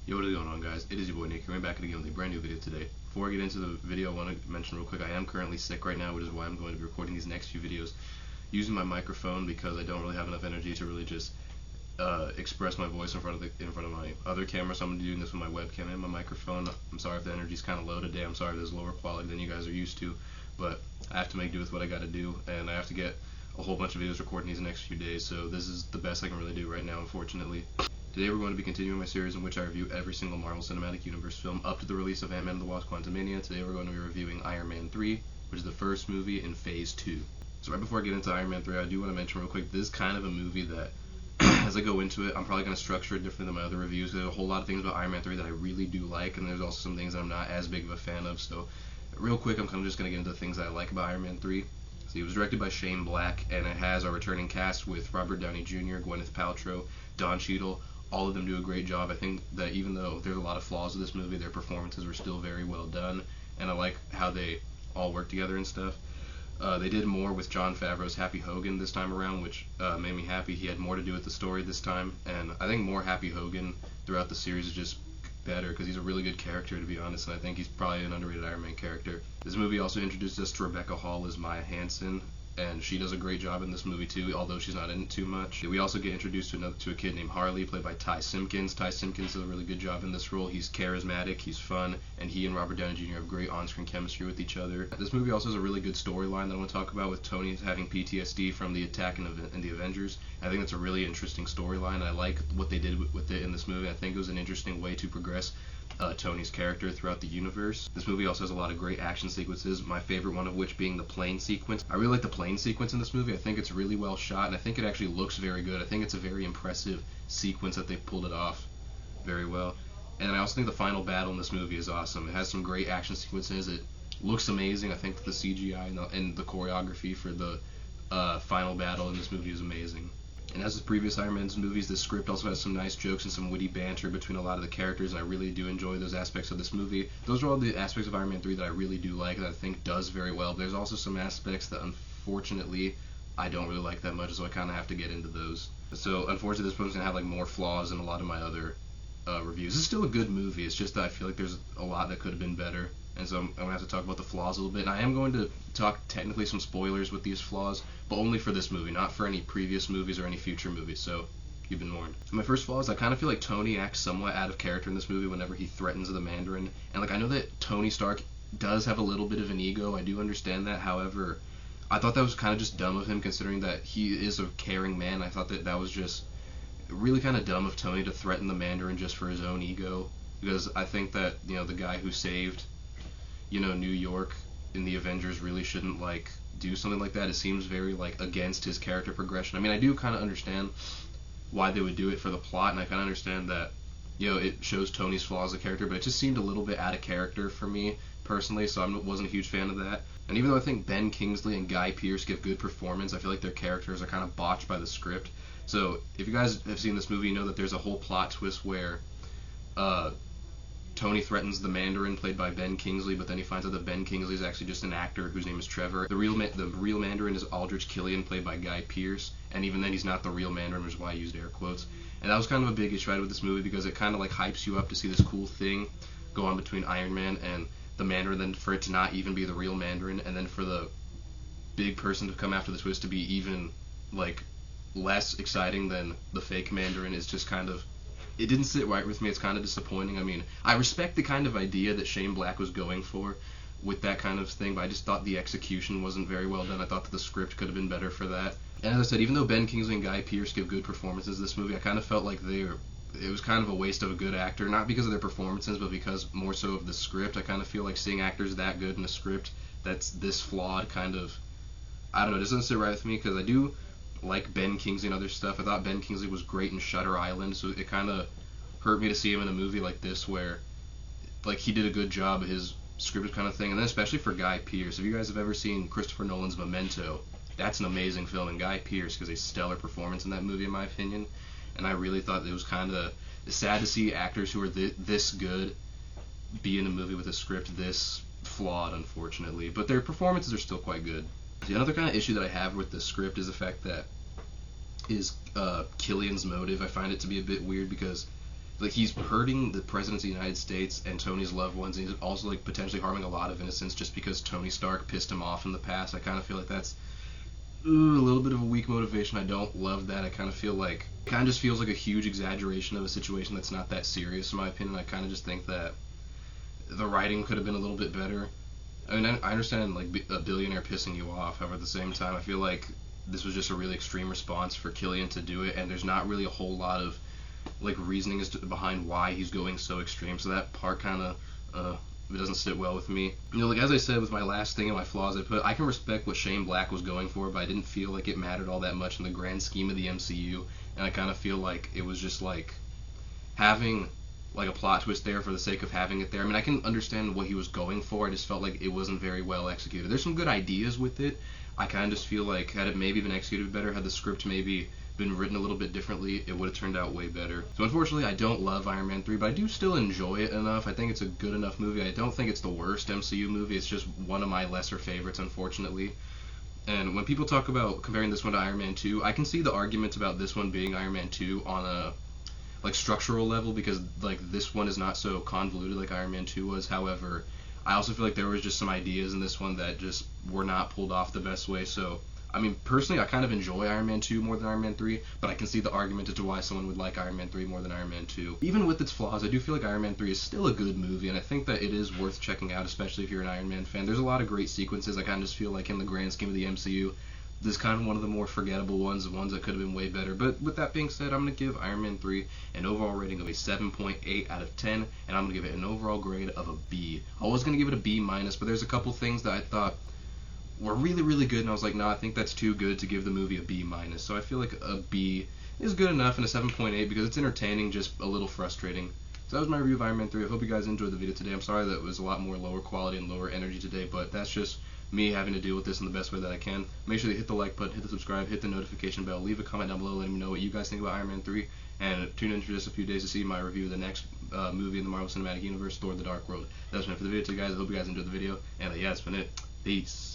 Yo, what is going on, guys? It is your boy Nick, coming back again with a brand new video today. Before I get into the video, I want to mention real quick, I am currently sick right now, which is why I'm going to be recording these next few videos using my microphone, because I don't really have enough energy to really just express my voice in front of my other camera. So I'm doing this with my webcam and my microphone. I'm sorry if the energy's kind of low today. I'm sorry if there's lower quality than you guys are used to, but I have to make do with what I got to do, and I have to get a whole bunch of videos recording these next few days. So this is the best I can really do right now, unfortunately. Today we're going to be continuing my series in which I review every single Marvel Cinematic Universe film up to the release of Ant-Man and the Wasp: Quantumania. Today we're going to be reviewing Iron Man 3, which is the first movie in Phase 2. So right before I get into Iron Man 3, I do want to mention real quick, this is kind of a movie that, as I go into it, I'm probably going to structure it different than my other reviews. There's a whole lot of things about Iron Man 3 that I really do like, and there's also some things that I'm not as big of a fan of. So real quick, I'm kind of just going to get into the things that I like about Iron Man 3. So it was directed by Shane Black, and it has our returning cast with Robert Downey Jr., Gwyneth Paltrow, Don Cheadle. All of them do a great job. I think that even though there's a lot of flaws in this movie, their performances were still very well done, and I like how they all work together and stuff. They did more with Jon Favreau's Happy Hogan this time around, which made me happy. He had more to do with the story this time, and I think more Happy Hogan throughout the series is just better because he's a really good character, to be honest, and I think he's probably an underrated Iron Man character. This movie also introduced us to Rebecca Hall as Maya Hansen, and she does a great job in this movie too, although she's not in it too much. We also get introduced to a kid named Harley, played by Ty Simpkins. Ty Simpkins does a really good job in this role. He's charismatic, he's fun, and he and Robert Downey Jr. have great on-screen chemistry with each other. This movie also has a really good storyline that I want to talk about, with Tony having PTSD from the attack in the Avengers. I think that's a really interesting storyline. I like what they did with it in this movie. I think it was an interesting way to progress Tony's character throughout the universe. This movie also has a lot of great action sequences, my favorite one of which being the plane sequence. I really like the plane sequence in this movie. I think it's really well shot, and I think it actually looks very good. I think it's a very impressive sequence that they pulled it off very well. And I also think the final battle in this movie is awesome. It has some great action sequences. It looks amazing. I think the CGI and the choreography for the final battle in this movie is amazing. And as with previous Iron Man's movies, this script also has some nice jokes and some witty banter between a lot of the characters, and I really do enjoy those aspects of this movie. Those are all the aspects of Iron Man 3 that I really do like, and I think does very well. But there's also some aspects that, unfortunately, I don't really like that much, so I kind of have to get into those. So, unfortunately, this one's going to have like more flaws than a lot of my other reviews. It's still a good movie, it's just that I feel like there's a lot that could have been better. And so I'm going to have to talk about the flaws a little bit. And I am going to talk technically some spoilers with these flaws, but only for this movie, not for any previous movies or any future movies, so you've been warned. My first flaw is I kind of feel like Tony acts somewhat out of character in this movie whenever he threatens the Mandarin. And like, I know that Tony Stark does have a little bit of an ego, I do understand that. However, I thought that was kind of just dumb of him, considering that he is a caring man. I thought that was just really kind of dumb of Tony to threaten the Mandarin just for his own ego, because I think that, you know, the guy who saved, you know, New York in the Avengers really shouldn't like do something like that. It seems very like against his character progression. I mean, I do kind of understand why they would do it for the plot, and I kind of understand that, you know, it shows Tony's flaws as a character, but it just seemed a little bit out of character for me personally, so I wasn't a huge fan of that. And even though I think Ben Kingsley and Guy Pearce give good performance, I feel like their characters are kind of botched by the script. So if you guys have seen this movie, you know that there's a whole plot twist where Tony threatens the Mandarin, played by Ben Kingsley, but then he finds out that Ben Kingsley is actually just an actor whose name is Trevor. The real Mandarin is Aldrich Killian, played by Guy Pearce, and even then he's not the real Mandarin, which is why I used air quotes. And that was kind of a big issue I had with this movie, because it kind of like hypes you up to see this cool thing go on between Iron Man and the Mandarin, then for it to not even be the real Mandarin, and then for the big person to come after the twist to be even like less exciting than the fake Mandarin is just kind of, it didn't sit right with me. It's kind of disappointing. I mean, I respect the kind of idea that Shane Black was going for with that kind of thing, but I just thought the execution wasn't very well done. I thought that the script could have been better for that. And as I said, even though Ben Kingsley and Guy Pearce give good performances in this movie, I kind of felt like it was kind of a waste of a good actor, not because of their performances, but because more so of the script. I kind of feel like seeing actors that good in a script that's this flawed kind of, I don't know, it doesn't sit right with me, because I do like Ben Kingsley and other stuff. I thought Ben Kingsley was great in Shutter Island, so it kind of hurt me to see him in a movie like this where like he did a good job of his scripted kind of thing. And then especially for Guy Pearce, if you guys have ever seen Christopher Nolan's Memento, that's an amazing film, and Guy Pearce gives a stellar performance in that movie in my opinion. And I really thought it was kind of sad to see actors who are this good be in a movie with a script this flawed, unfortunately, but their performances are still quite good. The another kind of issue that I have with the script is the fact that Killian's motive. I find it to be a bit weird, because like he's hurting the presidents of the United States and Tony's loved ones, and he's also like potentially harming a lot of innocents just because Tony Stark pissed him off in the past. I kind of feel like that's a little bit of a weak motivation. I don't love that. I kind of feel like it kind of just feels like a huge exaggeration of a situation that's not that serious in my opinion. I kind of just think that the writing could have been a little bit better. I mean, I understand like a billionaire pissing you off. However, at the same time, I feel like this was just a really extreme response for Killian to do it, and there's not really a whole lot of like reasoning as to behind why he's going so extreme. So that part kind of it doesn't sit well with me. You know, like as I said with my last thing and my flaws, I can respect what Shane Black was going for, but I didn't feel like it mattered all that much in the grand scheme of the MCU, and I kind of feel like it was just like having like a plot twist there for the sake of having it there. I mean, I can understand what he was going for. I just felt like it wasn't very well executed. There's some good ideas with it. I kind of just feel like had it maybe been executed better, had the script maybe been written a little bit differently, it would have turned out way better. So unfortunately, I don't love Iron Man 3, but I do still enjoy it enough. I think it's a good enough movie. I don't think it's the worst MCU movie. It's just one of my lesser favorites, unfortunately. And when people talk about comparing this one to Iron Man 2, I can see the arguments about this one being Iron Man 2 on a like structural level, because like this one is not so convoluted like Iron Man 2 was. However, I also feel like there was just some ideas in this one that just were not pulled off the best way. So I mean, personally, I kind of enjoy Iron Man 2 more than Iron Man 3, but I can see the argument as to why someone would like Iron Man 3 more than Iron Man 2. Even with its flaws, I do feel like Iron Man 3 is still a good movie, and I think that it is worth checking out, especially if you're an Iron Man fan. There's a lot of great sequences. I kind of just feel like in the grand scheme of the MCU, this is kind of one of the more forgettable ones, the ones that could have been way better. But with that being said, I'm going to give Iron Man 3 an overall rating of a 7.8 out of 10, and I'm going to give it an overall grade of a B. I was going to give it a B-, but there's a couple things that I thought were really, really good, and I was like, no, I think that's too good to give the movie a B-. So I feel like a B is good enough, and a 7.8 because it's entertaining, just a little frustrating. So that was my review of Iron Man 3. I hope you guys enjoyed the video today. I'm sorry that it was a lot more lower quality and lower energy today, but that's just me having to deal with this in the best way that I can. Make sure to hit the like button, hit the subscribe, hit the notification bell, leave a comment down below letting me know what you guys think about Iron Man 3, and tune in for just a few days to see my review of the next movie in the Marvel Cinematic Universe, Thor: The Dark World. That's been it for the video today, guys. I hope you guys enjoyed the video, and yeah, that's been it. Peace.